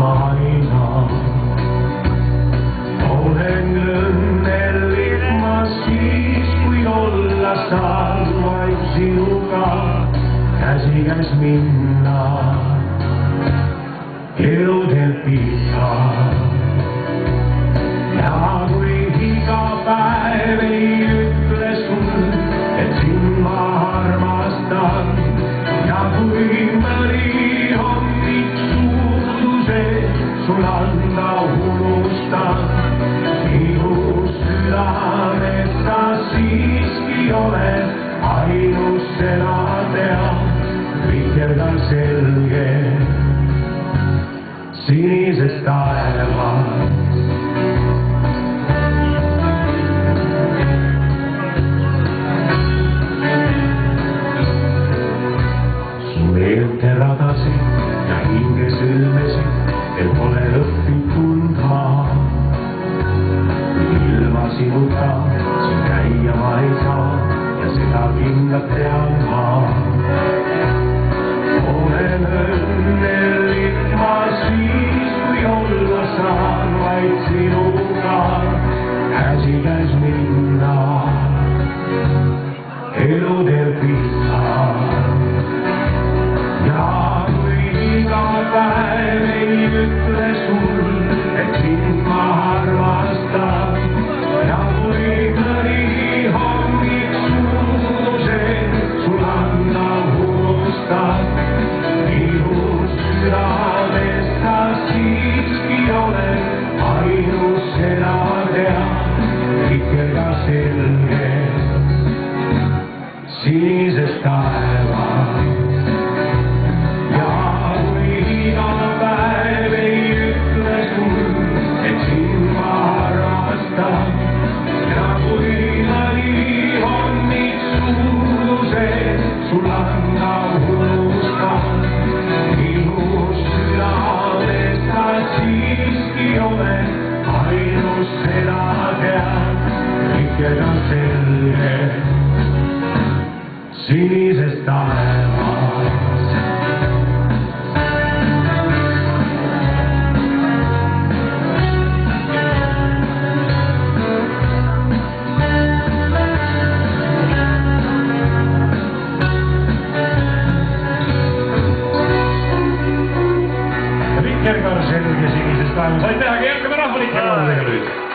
ma aina. Olen õnnelik ma siis, kui olla saan vaid sinuga käsikäes minna. Eludel pihta ja kui iga päev ei ütle sul, et sind ma armastan ja kui mõni hommik suudluse sul anda unustan, sinu südames sa siiski oled ainus elatea, vikerdan selge sinisest taevast. Meelte radasid ja hinge sõlmesid, et pole õppinud tundma. Ilma sinuta siin käia ma ei saa ja seda kindlalt tean ma. Olen õnnelik ma siis, kui olla saan vaid sinuga käsikäes minna. Eludel pihta ja kui iga päev ei ütle sul, et sind ma armastan ja kui mõni hommik suudluse sul anda unustan, minu südames sa siiski oled ainus elatea, vikerda selge sinisest taevast. Sul anda unustan, minu südames sa siiski oled ainus elatea, vikerdan selge sinisest taevast. Vikerdan selge sinisest taevast. Aitäh, jätkame rahvalike lauludega nüüd!